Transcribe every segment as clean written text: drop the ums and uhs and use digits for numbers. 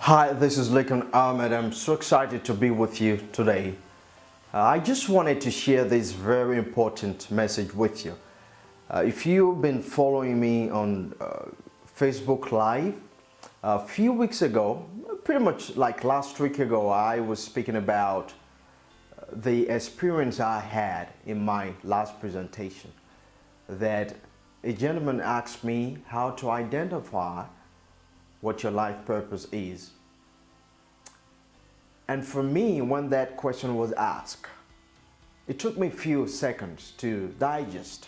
Hi, this is Lekan Ahmed. I'm so excited to be with you today. I just wanted to share this very important message with you. If you've been following me on Facebook Live, a few weeks ago, pretty much like last week ago, I was speaking about the experience I had in my last presentation. That a gentleman asked me how to identify what your life purpose is. And for me, when that question was asked, it took me a few seconds to digest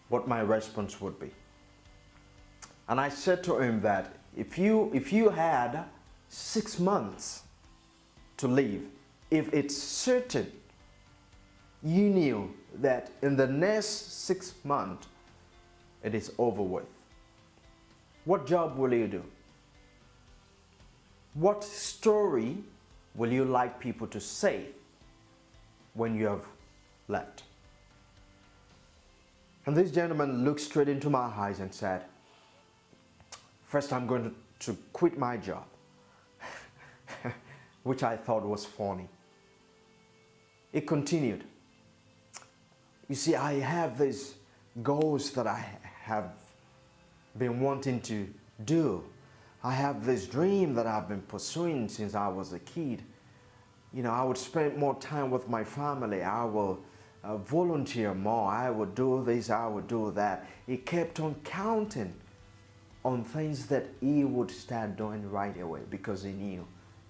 what my response would be. And I said to him that if you had 6 months to live, if it's certain you knew that in the next 6 months it is over with, what job will you do? What story will you like people to say when you have left? And this gentleman looked straight into my eyes and said, first I'm going to quit my job, which I thought was funny. It continued, you see, I have these goals that I have been wanting to do. I have this dream that I've been pursuing since I was a kid. You know, I would spend more time with my family. I will volunteer more. I would do this, I would do that. He kept on counting on things that he would start doing right away because he knew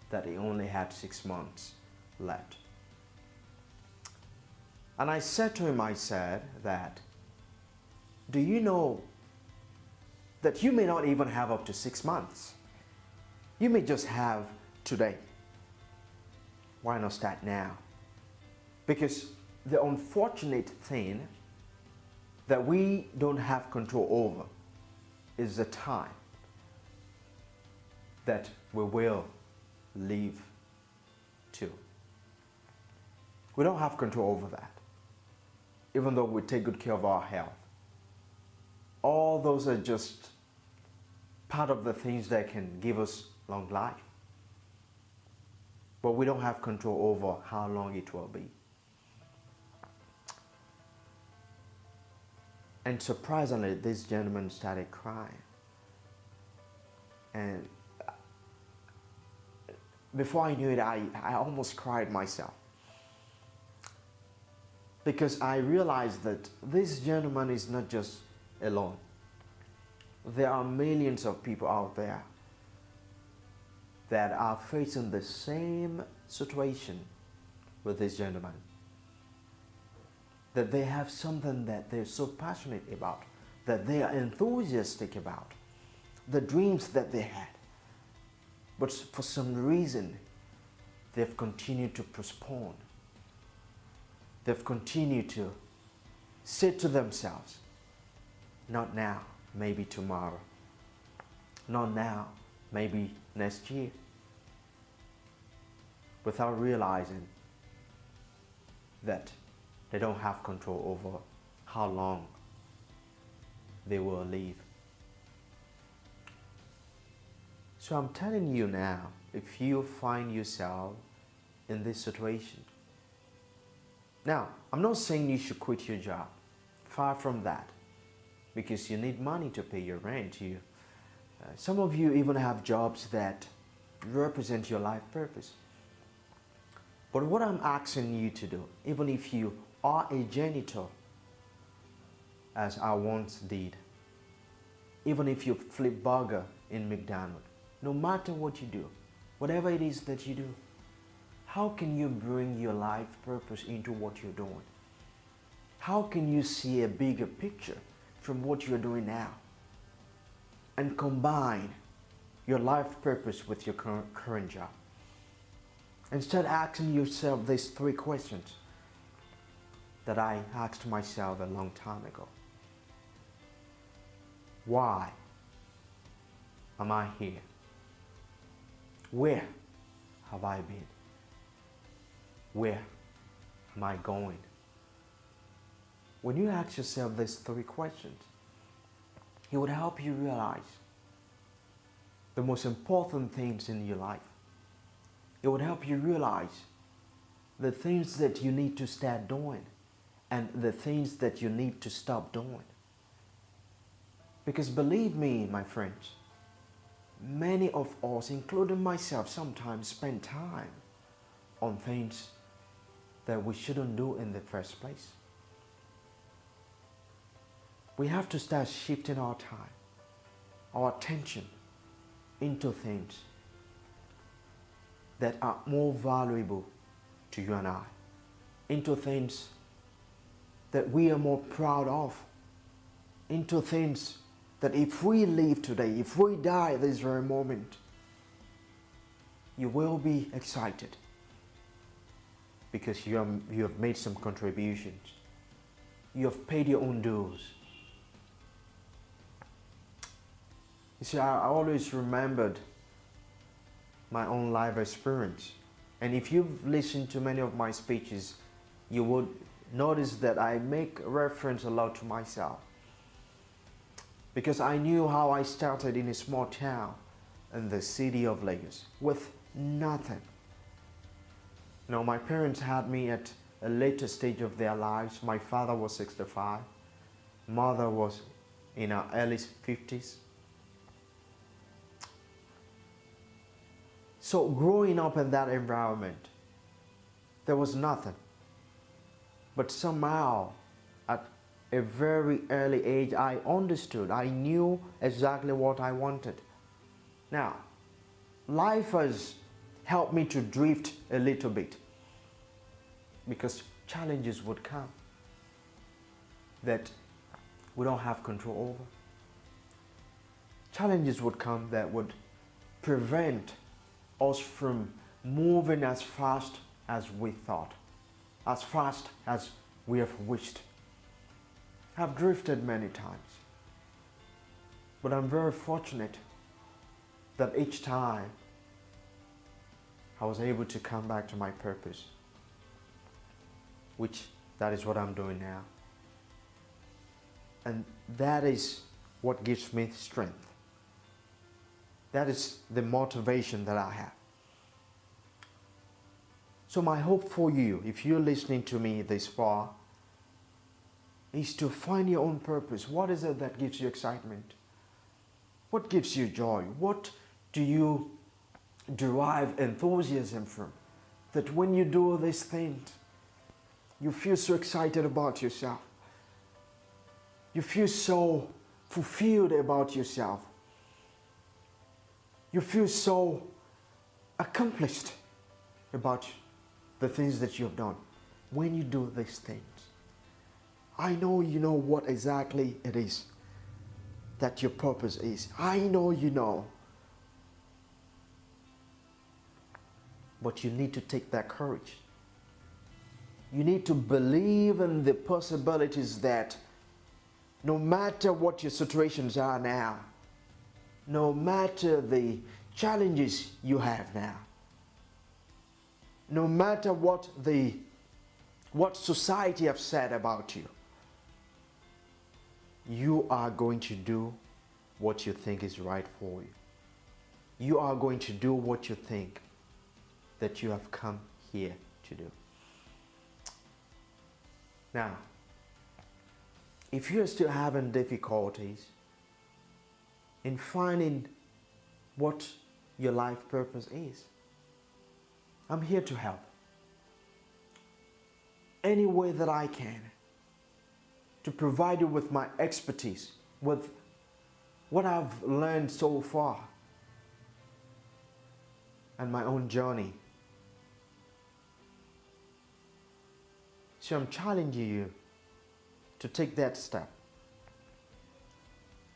that he only had 6 months left. And I said to him, I said that, do you know that you may not even have up to 6 months? You may just have today. Why not start now? Because the unfortunate thing that we don't have control over is the time that we will live to. We don't have control over that, even though we take good care of our health. All those are just part of the things that can give us long life. But we don't have control over how long it will be. And surprisingly, this gentleman started crying. And before I knew it, I almost cried myself. Because I realized that this gentleman is not just alone. There are millions of people out there that are facing the same situation with this gentleman. That they have something that they're so passionate about, that they are enthusiastic about, the dreams that they had. But for some reason, they've continued to postpone. They've continued to say to themselves, not now, maybe tomorrow. Not now, maybe next year. Without realizing that they don't have control over how long they will live. So I'm telling you now, if you find yourself in this situation. Now, I'm not saying you should quit your job. Far from that. Because you need money to pay your rent. Some of you even have jobs that represent your life purpose. But what I'm asking you to do, even if you are a janitor, as I once did, even if you flip burger in McDonald's, no matter what you do, whatever it is that you do, how can you bring your life purpose into what you're doing? How can you see a bigger picture from what you're doing now and combine your life purpose with your current job? And start asking yourself these 3 questions that I asked myself a long time ago. Why am I here? Where have I been? Where am I going? When you ask yourself these 3 questions, it would help you realize the most important things in your life. It would help you realize the things that you need to start doing and the things that you need to stop doing. Because believe me, my friends, many of us, including myself, sometimes spend time on things that we shouldn't do in the first place. We have to start shifting our time, our attention into things that are more valuable to you and I, into things that we are more proud of, into things that if we live today, if we die this very moment, you will be excited because you have made some contributions. You have paid your own dues. You see, I always remembered my own life experience. And if you've listened to many of my speeches, you would notice that I make reference a lot to myself. Because I knew how I started in a small town in the city of Lagos with nothing. You know, my parents had me at a later stage of their lives. My father was 65. Mother was in her early 50s. So growing up in that environment, there was nothing. But somehow, at a very early age, I understood. I knew exactly what I wanted. Now, life has helped me to drift a little bit because challenges would come that we don't have control over. Challenges would come that would prevent us from moving as fast as we thought, as fast as we have wished. I've drifted many times, but I'm very fortunate that each time I was able to come back to my purpose, which that is what I'm doing now. And that is what gives me strength. That is the motivation that I have. So my hope for you, if you're listening to me this far, is to find your own purpose. What is it that gives you excitement? What gives you joy? What do you derive enthusiasm from? That when you do these things, you feel so excited about yourself. You feel so fulfilled about yourself. You feel so accomplished about the things that you have done. When you do these things, I know you know what exactly it is that your purpose is. I know you know. But you need to take that courage. You need to believe in the possibilities that no matter what your situations are now, no matter the challenges you have now, no matter what society have said about you, you are going to do what you think is right for you. You are going to do what you think that you have come here to do. Now, if you're still having difficulties in finding what your life purpose is, I'm here to help. Any way that I can, to provide you with my expertise, with what I've learned so far, and my own journey. So I'm challenging you to take that step.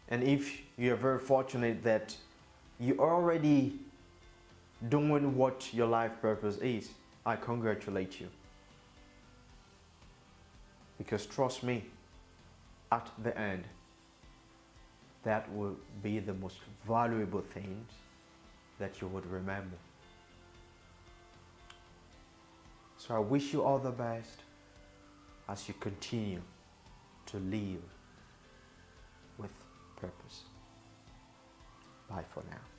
And if you're very fortunate that you're already doing what your life purpose is, I congratulate you. Because trust me, at the end, that will be the most valuable things that you would remember. So I wish you all the best as you continue to live with purpose. Bye for now.